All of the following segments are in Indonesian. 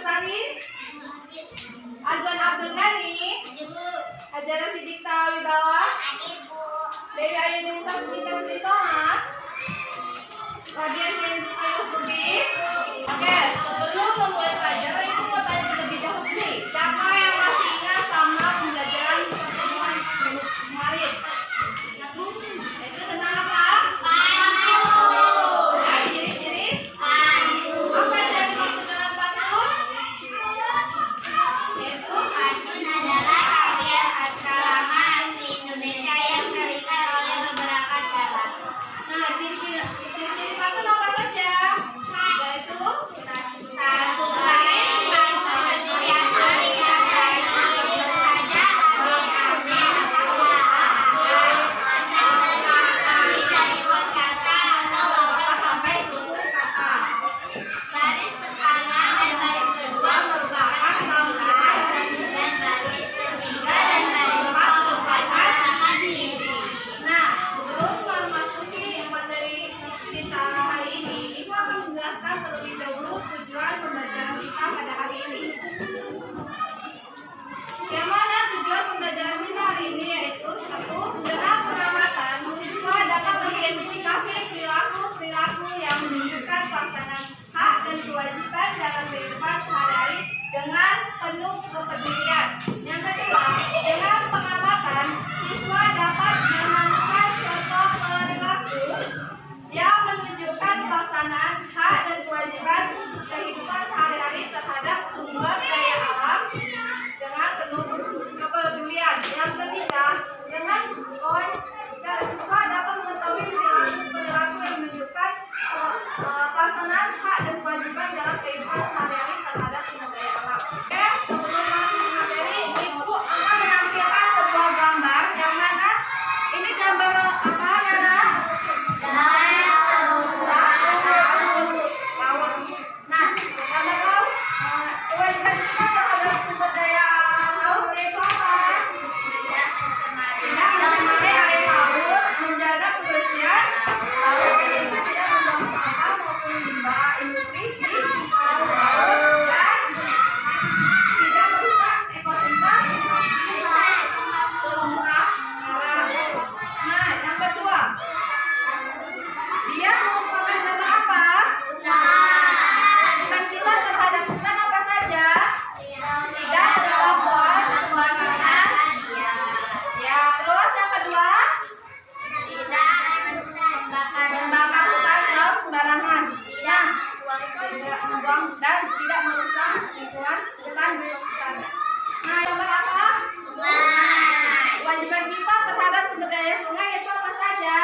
Lestari, Azwan Abdul Ghani, Hajara Sidikta Wibawa, Dewi Ayuning Sasmita Sri Toha, Radian Hendy Ayu Kubis. Oke, sebelum memulai pelajaran ibu mau tanya terlebih dahulu nih, siapa yang masih ingat sama pembelajaran pertemuan minggu kemarin? Itu tentang apa? Pandu. Ya, ciri-ciri pandu. Apa yang jadi maksud dengan pandu? Yaitu pantun adalah karya sastra lama asli Indonesia yang terikat oleh beberapa syarat. Nah, ciri-ciri pantun apa saja? Yaitu satu lain, pantun yang paling ada saja sampai 10 kata. Baris pertama dan baris kedua merupakan sambungan dan baris ketiga dan baris keempat merupakan isi. Nah, sebelum memasuki materi kita hari ini, Ibu akan menjelaskan terlebih dahulu tujuan pembelajaran kita pada hari ini. Yang mana tujuan pembelajaran kita hari ini yaitu satu, dengan pengamatan siswa dapat mengidentifikasi perilaku yang menunjukkan pelaksanaan hak dan kewajiban dalam kehidupan sehari-hari dengan penuh kepedulian. Yang kedua, dengan pengamatan siswa dapat menemukan contoh perilaku yang menunjukkan pelaksanaan hak dan kewajiban kehidupan sehari-hari terhadap sumber daya alam dengan penuh kepedulian. Yang ketiga, dengan siswa dapat mengetahui perilaku yang menunjukkan pelaksanaan hak dan kewajiban dalam kehidupan sehari-hari terhadap sumber daya alam. Oke, sebelum masuk ke materi, Ibu akan menampilkan sebuah gambar yang mana ini gambar apa, Nana? Laut. Nah, gambar laut, kewajiban kita terhadap sumber daya laut yaitu apa? Tidak mencemari air laut, menjaga kebersihan laut, yaitu tidak membuang sampah maupun limbah industri di laut, dan tidak merusak ekosistem terumbu karang. Nah, yang kedua, dia merupakan gambar apa? Kewajiban kita terhadap hutan apa saja? Tidak menebang pohon sembarangan. Ya, terus yang kedua, tidak membakar hutan sembarangan. Tidak membuang dan tidak merusak lingkungan hutan sekitar. Nah, gambar apa? Kewajiban kita terhadap sumber daya sungai itu apa saja?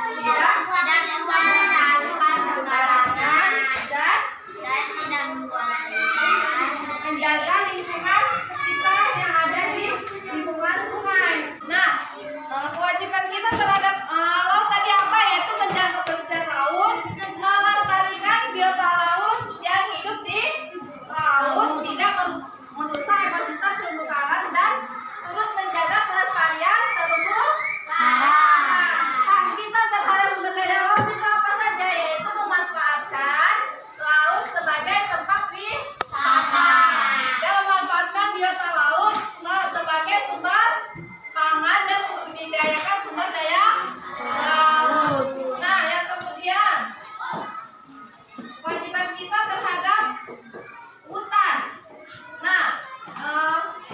Tidak membuang sampah sembarangan dan menjaga lingkungan sekitar yang ada di lingkungan sungai. Nah, kewajiban kita terhadap laut tadi apa? Yaitu menjaga kebersihan laut, melestarikan biota laut yang hidup di laut, tidak merusak ekosistem terumbu karang, dan turut menjaga pelestarian terumbu karang. Hak kita terhadap sumber daya laut itu apa saja? Yaitu memanfaatkan laut sebagai tempat wisata dan memanfaatkan biota laut sebagai sumber pangan dan membudidayakan sumber daya laut. Nah, yang kemudian kewajiban kita terhadap hutan. Nah,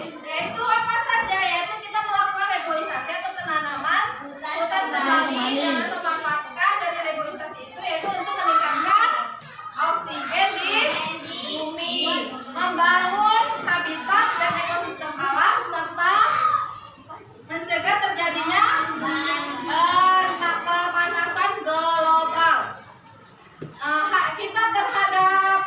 yaitu apa saja? Yaitu kita melakukan reboisasi atau penanaman hutan kembali dengan memanfaatkan dari reboisasi itu, yaitu untuk meningkatkan oksigen di bumi, membangun habitat dan ekosistem alam, serta mencegah terjadinya pemanasan global. Hak kita terhadap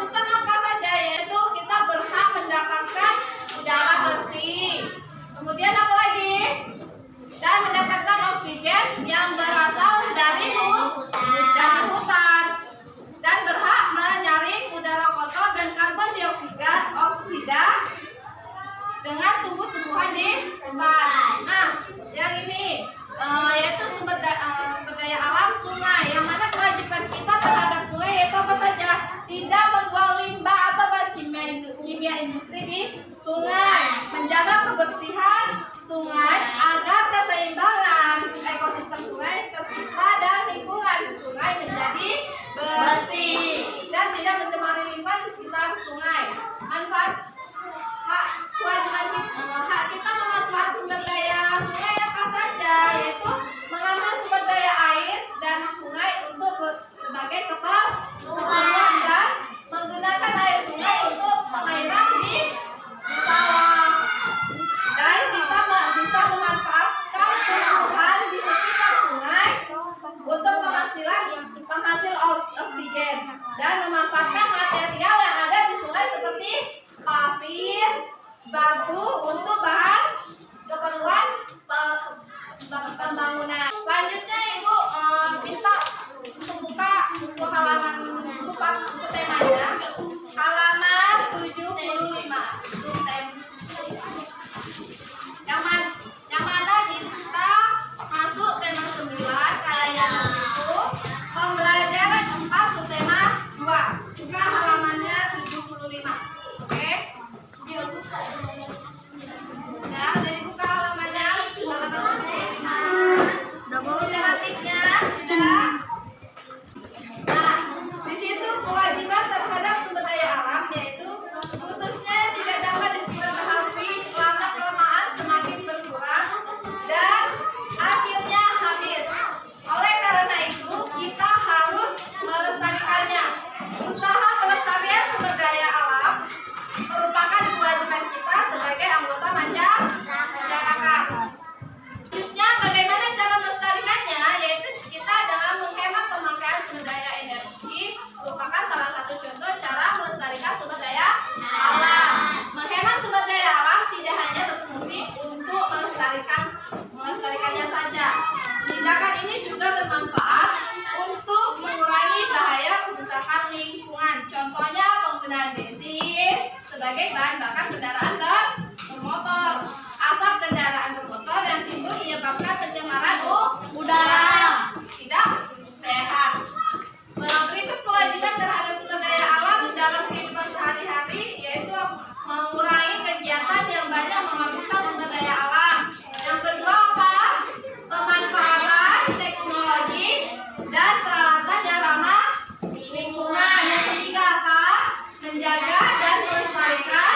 hutan apa saja? Yaitu kita berhak mendapatkan udara bersih. Kemudian apa lagi? Dan mendapatkan oksigen yang berasal dari hutan. Dan berhak menyaring udara kotor dan karbon dioksida air bersih di sungai, menjaga kebersihan sungai agar keseimbangan ekosistem sungai tercipta dan lingkungan sungai menjadi bersih dan tidak mencemari limbah di sekitar sungai. Manfaat hak kita memanfaatkan sumber daya sungai apa saja, yaitu mengambil sumber daya air dari sungai untuk berbagai keperluan dan menggunakan air sungai untuk pengairan di sawah. Dan kita bisa memanfaatkan tumbuhan di sekitar sungai untuk penghasil oksigen dan memanfaatkan material yang ada di sungai seperti pasir, batu untuk bahan keperluan pembangunan. Selanjutnya Ibu minta untuk buka buku halaman buku temanya, halaman 75. Yang mana kita masuk tema 9 kayak itu pembelajaran 4 subtema 2. Buka halamannya 75. Oke? Ya, udah dibuka halamannya 75. Buku tematiknya sudah. Nah, di situ kewajiban terhadap sumber daya alam, yaitu khususnya tidak dapat diperbaharui lama-kelamaan semakin berkurang dan akhirnya habis. Oleh karena itu, kita harus melestarikannya. Usaha pelestarian sumber daya alam merupakan kewajiban kita sebagai anggota masyarakat. Selanjutnya, bagaimana cara melestarikannya? Yaitu kita dengan menghemat pemakaian sumber daya energi merupakan salah satu contoh cara melestarikan sumber daya alam. Menghemat sumber daya alam tidak hanya berfungsi untuk melestarikannya saja. Tindakan ini juga bermanfaat untuk mengurangi bahaya kerusakan lingkungan. Contohnya penggunaan bensin sebagai bahan bakar kendaraan bermotor. Asap kendaraan bermotor yang timbul menyebabkan pencemaran udara tidak sehat. Berikut kewajiban terhadap sumber daya alam dalam kehidupan sehari-hari, yaitu mengurangi kegiatan yang banyak menghabiskan sumber daya alam. Yang kedua apa? Pemanfaatan teknologi dan peralatan yang ramah lingkungan. Yang ketiga apa? Menjaga dan melestarikan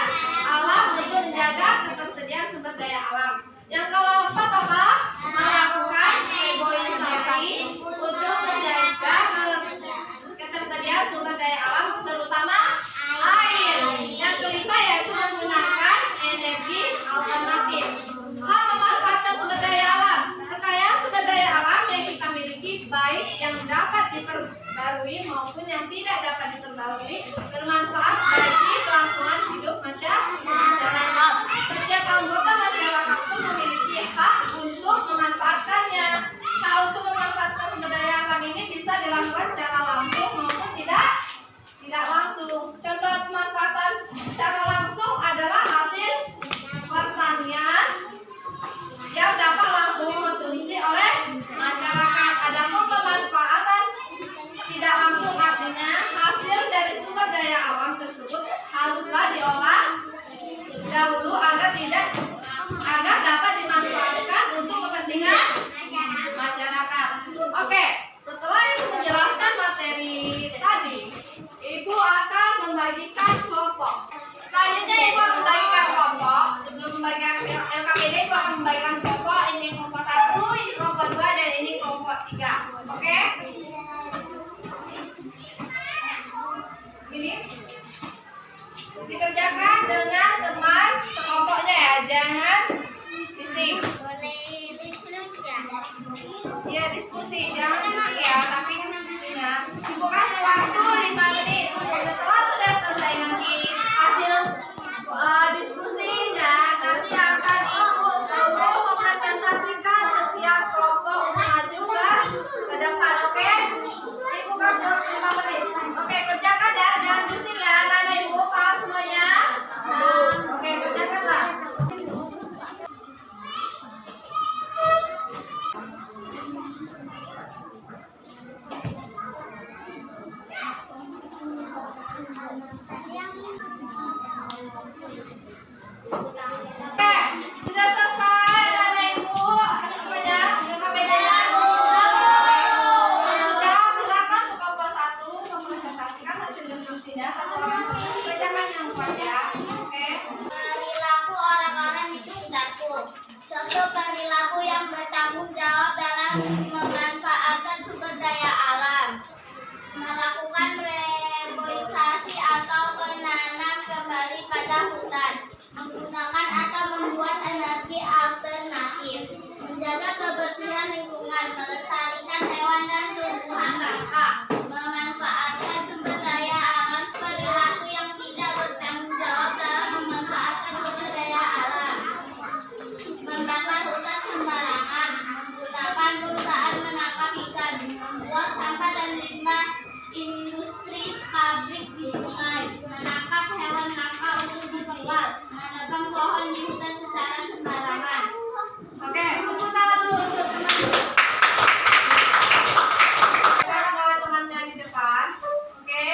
alam untuk menjaga ketersediaan sumber daya alam. Yang keempat apa? Melakukan reboisasi untuk menjaga ketersediaan sumber daya alam, terutama air. Yang kelima yaitu menggunakan energi alternatif. Hak memanfaatkan sumber daya alam. Kekayaan sumber daya alam yang kita miliki, baik yang dapat diperbarui maupun yang tidak dapat diperbarui, bermanfaat bagi kelangsungan hidup masyarakat. Setiap anggota masyarakat pun memiliki hak untuk memanfaatkannya. Hak untuk memanfaatkan sumber daya alam ini bisa dilakukan secara langsung maupun tidak langsung. Contoh pemanfaatan secara langsung adalah hasil pertanian yang dapat langsung dikonsumsi oleh masyarakat. Adapun pemanfaatan tidak langsung artinya hasil dari sumber daya alam tersebut haruslah diolah dahulu agar dapat dimanfaatkan untuk kepentingan masyarakat. Oke, setelah Ibu menjelaskan materi tadi, Ibu akan membagikan kelompok. Selanjutnya Ibu akan membagikan kelompok. Sebelum membagikan LKPD, Ibu akan membagikan kelompok. Ini kelompok 1, ini kelompok 2, dan ini kelompok 3. Oke? Ini dikerjakan dengan teman sekelompoknya ya, jangan bising. Ya, diskusi, jangan enak ya, tapi diskusinya. Ibu kasih waktu 5 menit. Setelah sudah selesai nanti hasil diskusinya, nanti akan Ibu suruh mempresentasikan setiap kelompok maju ke depan, oke? Ibu kasih waktu 5 menit. Oke, kerjakan ya, jangan bising ya. Nanya Ibu paham semuanya? Oke, kerjakanlah. teman-teman ya. Oke. Perilaku orang-orang di sekitarku. Contoh perilaku yang bertanggung jawab dalam memanfaatkan sumber daya alam. Melakukan reboisasi atau penanam kembali pada hutan. Menggunakan atau membuat energi alternatif. Menjaga kebersihan lingkungan. Melestarikan hewan dan tumbuhan langka. Memanfaatkan sumber daya alam. Perilaku yang tidak bertanggung jawab dalam memanfaatkan sumber daya alam. Membakar hutan sembarangan. Menggunakan perusahaan menangkap ikan. Membuang sampah dan limbah industri pabrik di sungai. Menangkap hewan langka untuk dijual. Menebang pohon di hutan secara sembarangan. Oke, tepuk tangan dulu untuk teman. Sekarang oleh temannya di depan. Oke.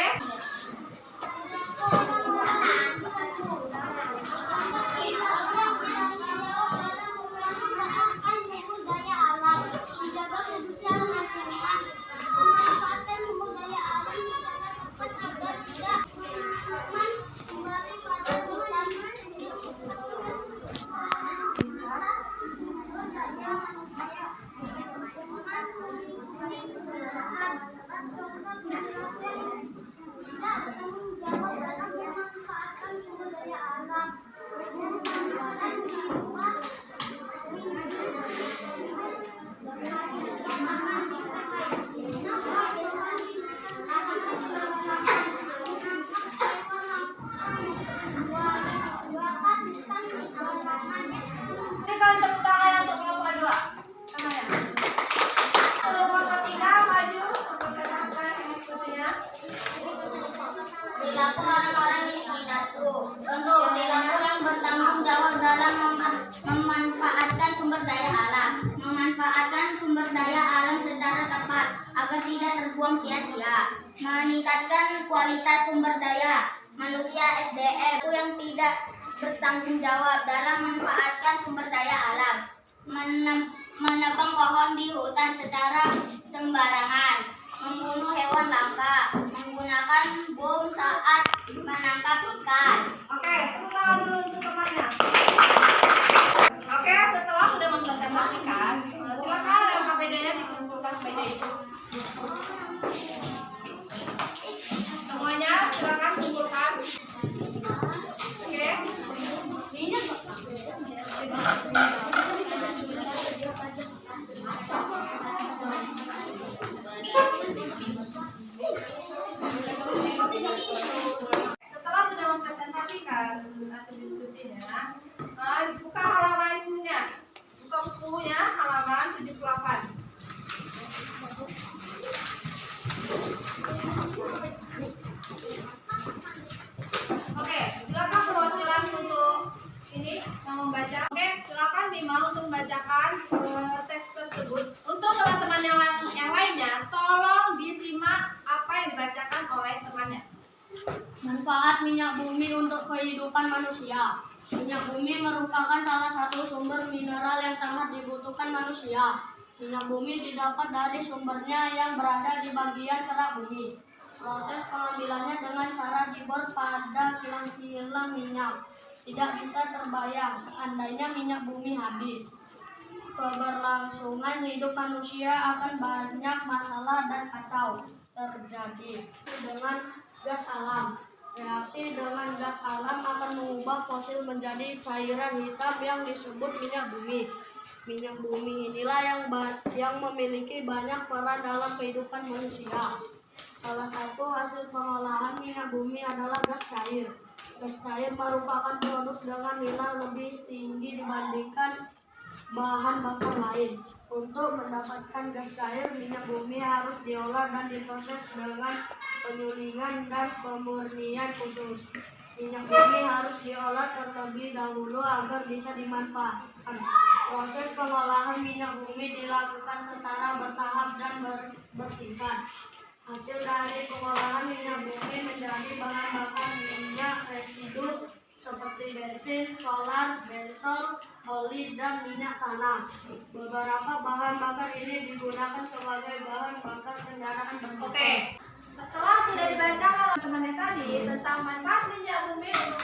Berikan tepuk tangan untuk kelompok 2. Tangannya. Kelompok 3 maju untuk selesai diskusinya. Perilaku orang-orang di sekitarku. Contoh perilaku yang bertanggung jawab dalam memanfaatkan sumber daya alam. Memanfaatkan sumber daya alam secara tepat agar tidak terbuang sia-sia. Meningkatkan kualitas sumber daya manusia SDM yang tidak bertanggung jawab dalam memanfaatkan sumber daya alam. Menebang pohon di hutan secara sembarangan. Membunuh hewan langka. Menggunakan bom saat menangkap ikan. Oke, tepuk tangan dulu untuk temannya. Oke, setelah sudah mempresentasikan, silakan dalam KPD-nya dikumpulkan KPD itu. Semuanya silakan kumpulkan. Oke. Setelah sudah mempresentasikan hasil diskusinya, buka halamannya, buka bukunya halaman 78. Oke, silakan perwakilan untuk ini yang membaca. Oke, silakan Bima untuk membacakan teks tersebut. Untuk teman-teman yang lainnya, tolong disimak apa yang dibacakan oleh temannya. Manfaat minyak bumi untuk kehidupan manusia. Minyak bumi merupakan salah satu sumber mineral yang sangat dibutuhkan manusia. Minyak bumi didapat dari sumbernya yang berada di bagian kerak bumi. Proses pengambilannya dengan cara dibor pada kilang-kilang minyak. Tidak bisa terbayang seandainya minyak bumi habis. Keberlangsungan hidup manusia akan banyak masalah dan kacau terjadi dengan gas alam. Reaksi dengan gas alam akan mengubah fosil menjadi cairan hitam yang disebut minyak bumi. Minyak bumi inilah yang memiliki banyak peran dalam kehidupan manusia. Salah satu hasil pengolahan minyak bumi adalah gas cair. Gas cair merupakan produk dengan nilai lebih tinggi dibandingkan bahan bakar lain. Untuk mendapatkan gas cair, minyak bumi harus diolah dan diproses dengan penyulingan dan pemurnian khusus. Minyak bumi harus diolah terlebih dahulu agar bisa dimanfaatkan. Proses pengolahan minyak bumi dilakukan secara bertahap dan bertingkat. Hasil dari pengolahan minyak bumi menjadi bahan bakar minyak residu seperti bensin, solar, bensol, oli, dan minyak tanah. Beberapa bahan bakar ini digunakan sebagai bahan bakar kendaraan bermotor. Oke, setelah sudah dibacakan oleh temannya tadi tentang manfaat minyak bumi untuk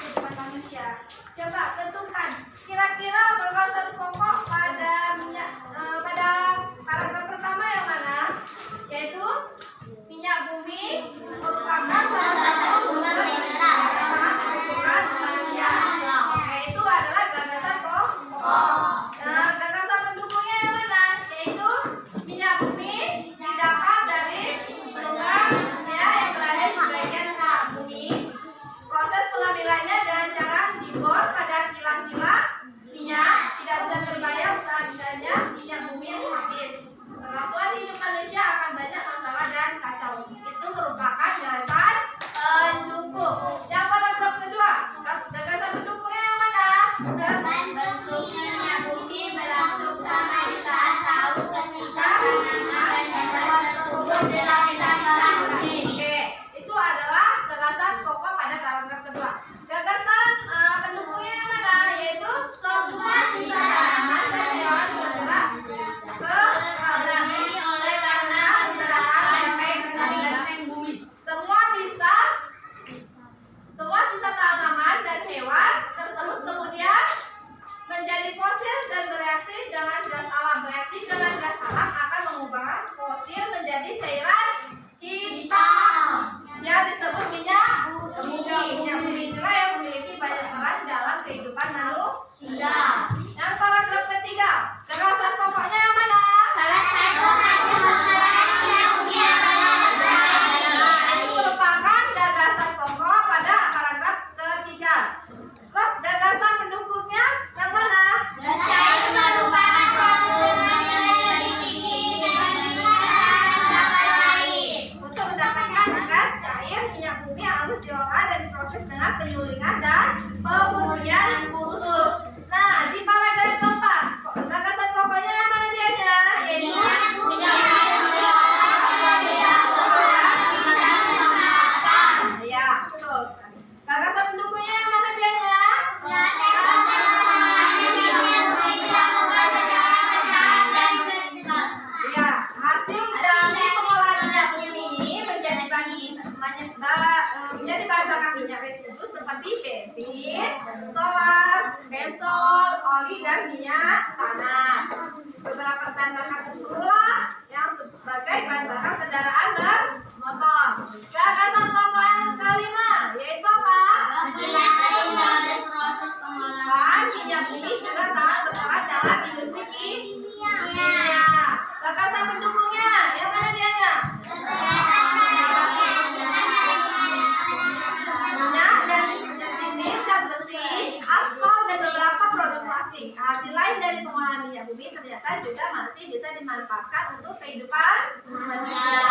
Coba tentukan kira-kira gagasan pokok pada paragraf pertama yang mana? Yaitu minyak bumi merupakan salah satu sumber sangat kebutuhan manusia. Yaitu adalah gagasan pokok. Nah, gagasan pendukungnya yang mana? Yaitu minyak bumi didapat dari sumber yang berada di bagian tengah bumi. Proses pengambilannya dengan cara dibor pada kilang-kilang minyak tidak bisa terbayar seadanya minyak bumi yang habis. Kelangsungan hidup manusia akan banyak masalah dan kacau. Itu merupakan gagasan pendukung. Yang paragraf kedua, gagasan pendukungnya yang mana? Terbentuknya minyak bumi berlangsung selama jutaan tahun ketika tanaman dan hewan terkubur di lapisan dalam bumi. Oke, itu adalah gagasan pokok pada paragraf kedua. Gagasan pendukungnya yang mana? Yaitu semua sisa tanaman dan hewan bergerak ke arah bumi oleh karena gerakan lempeng bumi. Semua sisa tanaman dan hewan tersebut kemudian menjadi fosil dan bereaksi dengan gas alam. Bereaksi dengan gas alam akan mengubah fosil menjadi cairan hitam yang disebut minyak bumi. Minyak bumi inilah yang memiliki banyak peran dalam kehidupan manusia. Yang paragraf ketiga, gagasan pokoknya yang mana? Salah satu hasil penelitian bumi adalah Itu merupakan gagasan pokok pada paragraf ketiga. Terus gagasan pendukungnya yang mana? gas cair merupakan produk yang lebih tinggi dibandingkan bahan-bahan lain. Untuk mendapatkan gas cair, minyak bumi harus diolah dan diproses dengan penyulingan dan pemurnian khusus. Nah, di paragraf keempat, gagasan pokoknya yang mana dianya? Yaitu Minyak bumi harus diolah terlebih dahulu dan bisa dimanfaatkan. ya, betul. Gagasan pendukungnya yang mana dianya? Proses pengolahan minyak bumi dilakukan secara bertahap dan vertikal. Ya, hasil dari pengolahan minyak bumi menjadi bahan bakar minyak residu seperti bensin, solar, bensol, oli dan minyak tanah. Beberapa bahan bakar itulah yang sebagai bahan bakar kendaraan bermotor. Gagasan pokok yang kelima yaitu apa? Minyak lain dari proses pengolahan Bahan minyak bumi juga sangat berperan dalam industri kimia. Gagasan pendukungnya yang mana dianya? Minyak dan ini cat besi, aspal dan beberapa produk plastik. Hasil lain dari pengolahan minyak bumi ternyata juga masih bisa dimanfaatkan untuk kehidupan manusia.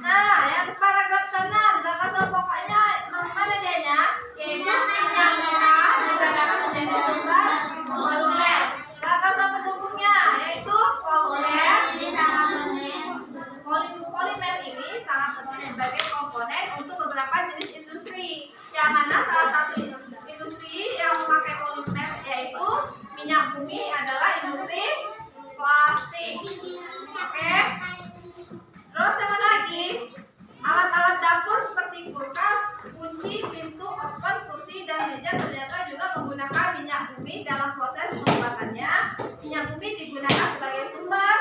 Nah, yang paragraf ke-6, gagasan pokoknya mana dianya? Yaitu minyak mentah juga dapat menjadi sumber polumen. Gagasan pendukungnya yaitu polimer. Polimer ini sangat penting sebagai komponen untuk beberapa jenis industri. Yang mana salah satu industri yang memakai polimer yaitu minyak bumi adalah industri plastik. Oke. Terus yang mana lagi? Alat-alat dapur seperti kulkas, kunci, pintu, oven, kursi, dan meja ternyata juga menggunakan minyak bumi dalam proses pembuatannya. Minyak bumi digunakan sebagai sumber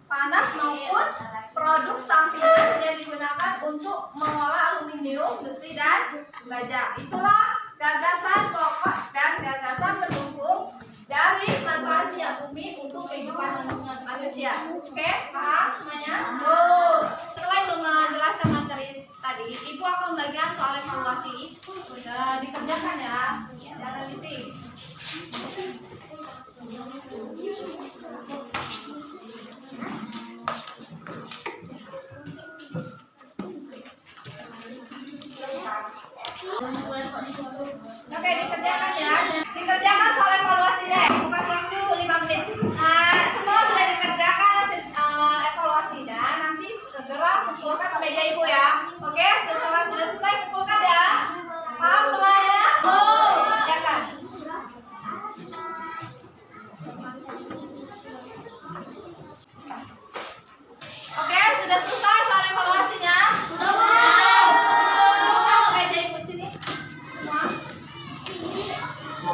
panas maupun produk sampingan yang digunakan untuk mengolah aluminium, besi, dan baja. Itulah gagasan pokok dan gagasan pendukung dari manfaat minyak bumi untuk kehidupan manusia. Oke, paham semuanya? Setelah menjelaskan materi tadi, Ibu akan membagikan soal evaluasi. Dikerjakan ya, jangan ngisi. Oke, dikerjakan ya. Dikerjakan soal evaluasi deh. Buka waktu 5 menit. Nah, semua sudah dikerjakan evaluasinya. Nanti segera kumpulkan ke meja Ibu ya. Oke, setelah sudah selesai kumpulkan ya. Paham semuanya? Kerjakan. Oke, sudah selesai soal evaluasinya? Sudah. Meja Ibu sini. Semua. Ada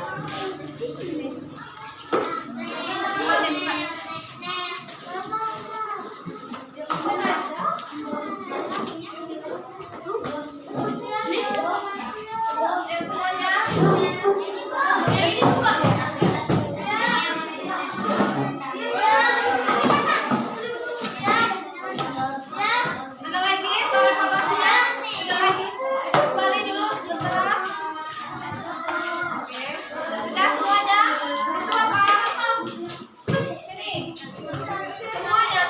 lagi soal evaluasinya? Ada lagi? Kembali dulu sebentar. Oke, sudah semuanya? Itu apa? Sini. Semuanya.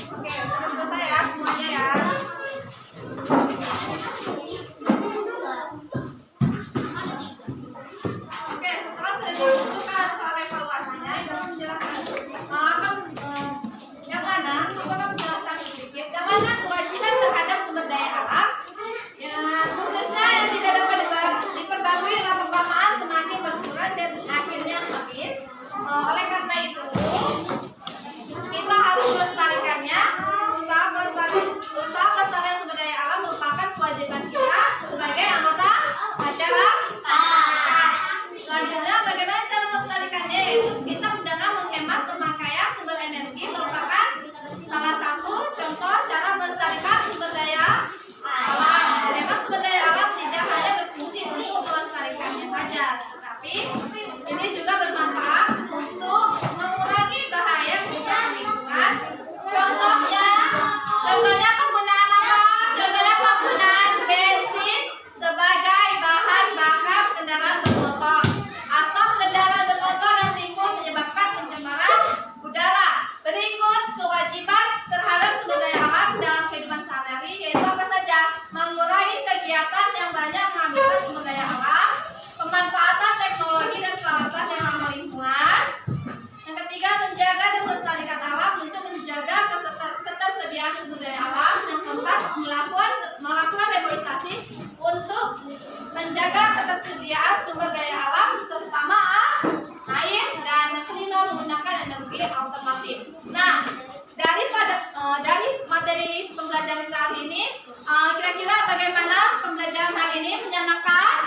Oke, sudah selesai ya semuanya ya. Oke, setelah sudah ditentukan soal evaluasinya, Ibu menjelaskan. Yang mana? Coba kamu jelaskan sedikit. Yang mana kewajiban terhadap sumber daya alam, ya, khususnya yang tidak dapat diperbarui lama-kelamaan semakin berkurang dan akhirnya habis. Oleh karena itu, kita harus melestarikannya. Usaha pelestarian sumber daya alam merupakan kewajiban kita sebagai anggota masyarakat. Selanjutnya, bagaimana cara melestarikannya? Yaitu kita dengan menghemat pemakaian sumber energi merupakan salah satu contoh cara melestarikan sumber daya alam. Memang sumber daya alam tidak hanya berfungsi untuk melestarikannya saja, tetapi ini juga bermanfaat untuk mengurangi bahaya kerusakan lingkungan. Contohnya penggunaan apa? Contohnya penggunaan bensin sebagai bahan bakar kendaraan bermotor. Asap kendaraan bermotor yang timbul menyebabkan pencemaran udara. Berikut kewajiban terhadap sumber daya alam dalam kehidupan sehari-hari, yaitu apa saja? Mengurangi kegiatan yang banyak menghabiskan sumber daya alam, pemanfaatan teknologi dan peralatan yang ramah lingkungan. Yang ketiga, menjaga dan melestarikan alam untuk menjaga ketersediaan sumber daya alam. Yang keempat, melakukan reboisasi untuk menjaga ketersediaan sumber daya alam, terutama air. Dan yang kelima, menggunakan energi alternatif. Nah, dari materi pembelajaran kita hari ini, kira-kira bagaimana pembelajaran hari ini? Menyenangkan?